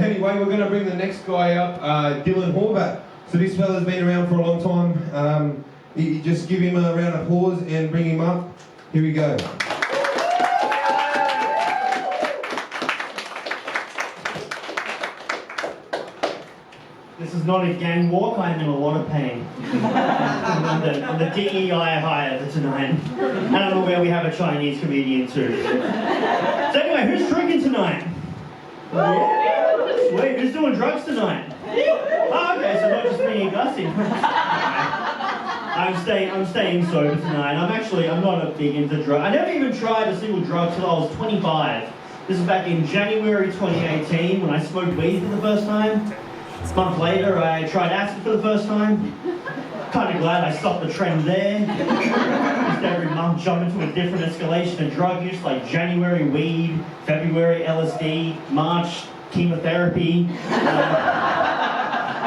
anyway, we're going to bring the next guy up, Dylan Horvat. So this fella's been around for a long time. You just give him a round of applause and bring him up. Here we go. This is not a gang walk, I am in a lot of pain. I'm the DEI hire for tonight. And I'm aware we have a Chinese comedian too. So anyway, who's drinking tonight? Yeah. Sweet, who's doing drugs tonight? Oh, okay, so not just me and Gussie. I'm staying sober tonight. I'm not a big into drugs. I never even tried a single drug till I was 25. This is back in January 2018 when I smoked weed for the first time. A month later, I tried acid for the first time. Kind of glad I stopped the trend there. Just every month jump into a different escalation of drug use, like January weed, February LSD, March chemotherapy. And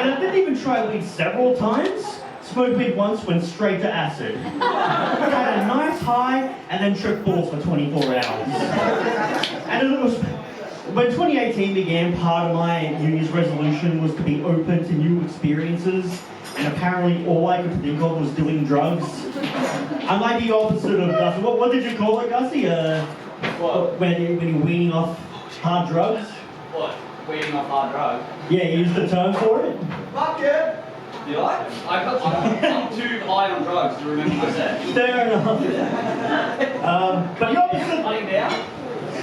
I didn't even try weed several times. Smoked weed once, went straight to acid. Had a nice high, and then tripped balls for 24 hours. And it was... When 2018 began, part of my New Year's resolution was to be open to new experiences, and apparently all I could think of was doing drugs. I'm like the opposite of Gussie. What did you call it, Gussie? What? When you're weaning off hard drugs? What? Weaning off hard drugs? Yeah, you used the term for it? Fuck yeah! You like? I'm too high on drugs to remember my set. Fair enough. But the opposite...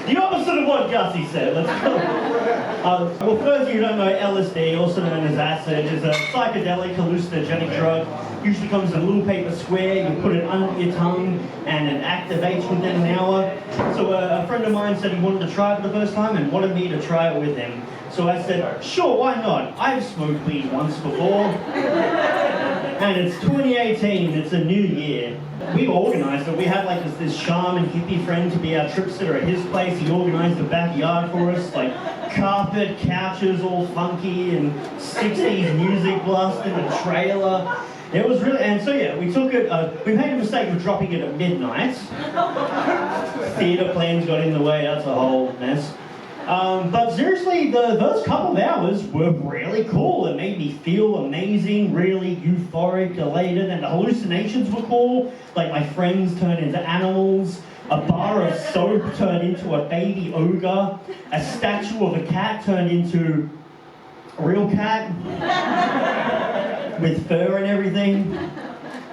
The opposite of what Gussie said. Let's go. Well, for those of you who don't know, LSD, also known as acid, is a psychedelic hallucinogenic drug. Usually comes in a little paper square. You put it under your tongue, and it activates within an hour. So a friend of mine said he wanted to try it for the first time and wanted me to try it with him. So I said, sure, why not? I've smoked weed once before. And it's 2018, it's a new year. We organised it. We had like this shaman hippie friend to be our trip sitter at his place. He organised the backyard for us, like carpet, couches all funky, and 60s music blasting, a trailer. It was really, and so yeah, we took it, we made a mistake of dropping it at midnight. Theatre plans got in the way, that's a whole mess. But seriously, the first couple of hours were really cool. It made me feel amazing, really euphoric, elated, and the hallucinations were cool. Like my friends turned into animals, a bar of soap turned into a baby ogre, a statue of a cat turned into a real cat with fur and everything.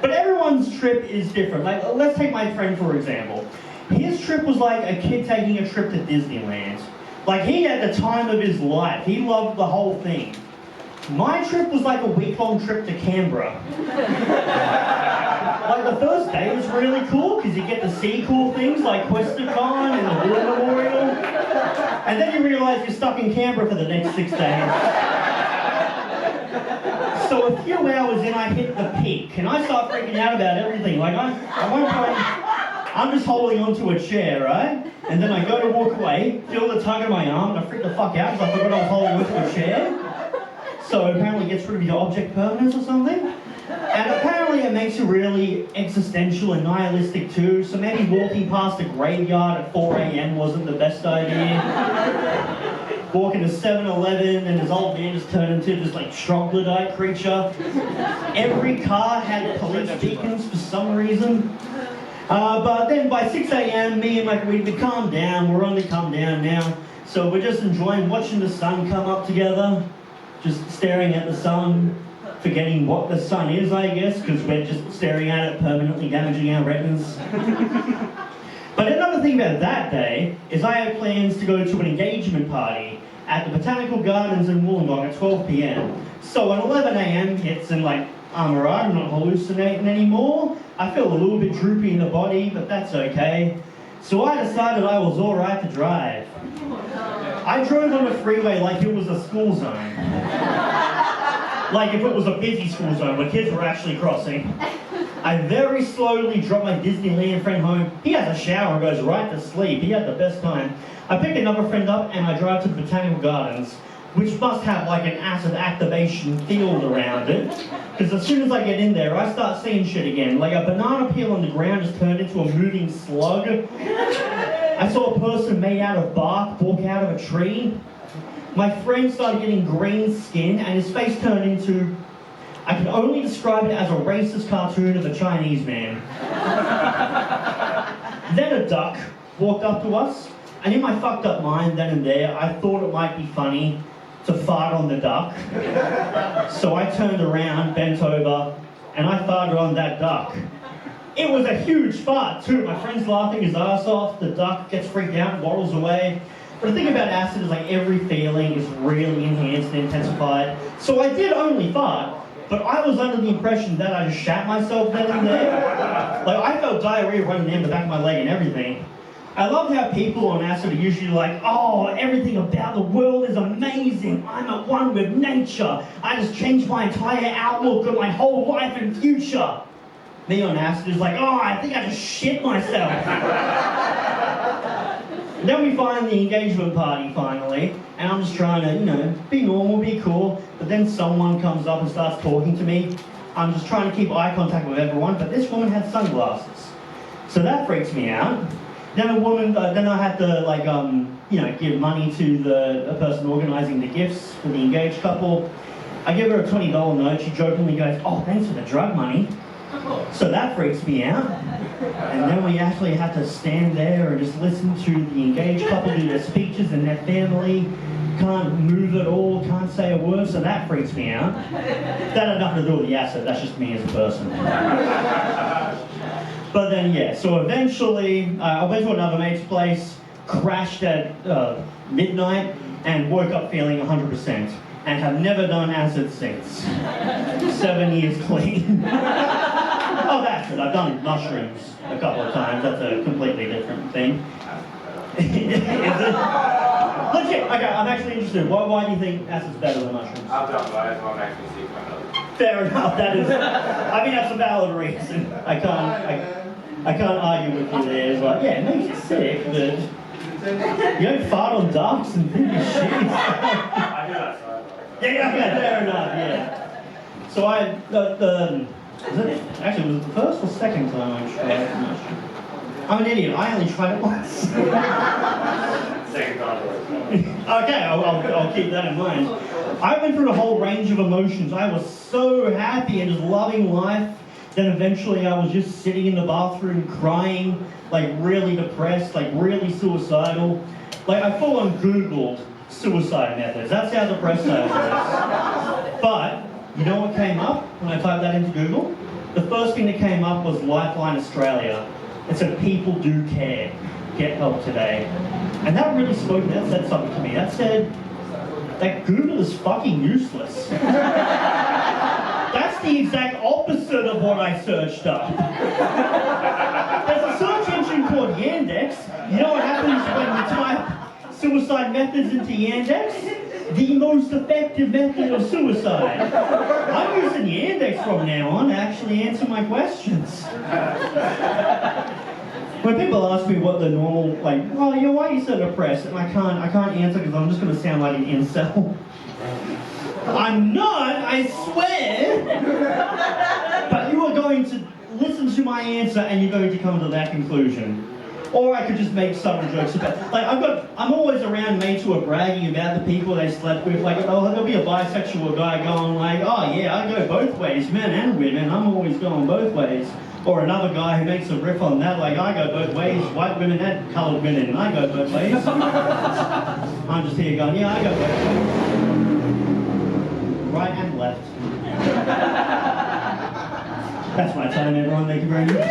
But everyone's trip is different. Like, let's take my friend for example. His trip was like a kid taking a trip to Disneyland. Like, he had the time of his life. He loved the whole thing. My trip was like a week-long trip to Canberra. Like, the first day was really cool because you get to see cool things like Questacon and the War Memorial. And then you realise you're stuck in Canberra for the next 6 days. So a few hours in, I hit the peak, and I start freaking out about everything. Like, at one point, I'm just holding onto a chair, right? And then I go to walk away, feel the tug of my arm, and I freak the fuck out because I forgot I was holding onto a chair. So apparently it gets rid of your object permanence or something. And apparently it makes you really existential and nihilistic too. So maybe walking past a graveyard at 4 a.m. wasn't the best idea. Walking to 7-Eleven and this old man just turned into this like troglodyte creature. Every car had police beacons for some reason. But then by 6 a.m, me and my we calmed down. We're only calmed down now. So we're just enjoying watching the sun come up together. Just staring at the sun, forgetting what the sun is, I guess, because we're just staring at it, permanently damaging our retinas. But another thing about that day is I had plans to go to an engagement party at the Botanic Gardens in Wollongong at 12 p.m. So at 11 a.m. hits and like, I'm alright, I'm not hallucinating anymore. I feel a little bit droopy in the body, but that's okay. So I decided I was alright to drive. I drove on the freeway like it was a school zone. Like if it was a busy school zone where kids were actually crossing. I very slowly dropped my Disneyland friend home. He has a shower and goes right to sleep. He had the best time. I picked another friend up and I drive to the Botanic Gardens, which must have like an acid activation field around it. Because as soon as I get in there, I start seeing shit again. Like a banana peel on the ground just turned into a moving slug. I saw a person made out of bark walk out of a tree. my friend started getting green skin and his face turned into, I can only describe it as a racist cartoon of a Chinese man. Then a duck walked up to us, and in my fucked up mind then and there, I thought it might be funny to fart on the duck. So I turned around, bent over, and I farted on that duck. It was a huge fart too. My friend's laughing his ass off, the duck gets freaked out and waddles away. But the thing about acid is like every feeling is really enhanced and intensified. So I did only fart, but I was under the impression that I just shat myself then and there. Like I felt diarrhea running down the back of my leg and everything. I love how people on acid are usually like, oh, everything about the world is amazing. I'm at one with nature. I just changed my entire outlook of my whole life and future. Me on acid is like, oh, I think I just shit myself. Then we find the engagement party finally, and I'm just trying to, you know, be normal, be cool, but then someone comes up and starts talking to me. I'm just trying to keep eye contact with everyone, but this woman had sunglasses. So that freaks me out. Then then I had to, like, you know, give money to the person organising the gifts for the engaged couple. I give her a $20 note, she jokingly goes, oh, thanks for the drug money. So that freaks me out. And then we actually have to stand there and just listen to the engaged couple do their speeches and their family. Can't move at all, can't say a word, so that freaks me out. That had nothing to do with the acid, that's just me as a person. But then, yeah, so eventually I went to another mate's place, crashed at midnight, and woke up feeling 100%. And have never done acid since. 7 years clean. Oh, that's it. I've done mushrooms a couple of times. That's a completely different thing. Is it? Legit. Okay, I'm actually interested. Why do you think acid's better than mushrooms? I've done both. I'm actually sick myself. Fair enough. That is. I think that's a valid reason. I can't argue with you there. It's like, yeah, it makes you sick, but you don't fart on ducks and think you're shit. I do that side. Yeah, fair enough, yeah. So actually, was it the first or second time I tried mushroom? I'm an idiot, I only tried it once. Second time. Okay, I'll keep that in mind. I went through a whole range of emotions. I was so happy and just loving life. Then eventually I was just sitting in the bathroom crying, like really depressed, like really suicidal. Like I full on Googled suicide methods. That's how depressed I was. But, you know what came up when I typed that into Google? The first thing that came up was Lifeline Australia. It said, people do care. Get help today. And that really spoke, that said something to me. That said, that Google is fucking useless. That's the exact opposite of what I searched up. There's a search engine called Yandex. You know what happens when you type suicide methods into Yandex? The most effective method of suicide. I'm using Yandex from now on to actually answer my questions. When people ask me what the normal, like, oh, you know, why are you so depressed? And I can't answer because I'm just going to sound like an incel. I'm not, I swear. But you are going to listen to my answer and you're going to come to that conclusion. Or I could just make subtle jokes about, like, I'm always around mates who are bragging about the people they slept with. Like, there'll be a bisexual guy going like, oh yeah, I go both ways, men and women, I'm always going both ways. Or another guy who makes a riff on that, like, I go both ways, white women and coloured women, and I go both ways. I'm just here going, yeah, I go both ways. Right and left. That's my time, everyone. Thank you very much.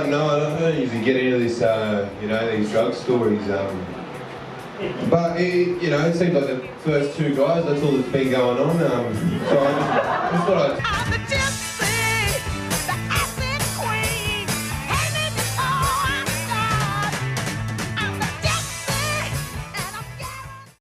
No, I don't usually get into this, you know, these drug stories. But it seems like the first two guys, that's all that's been going on. So I just thought I'd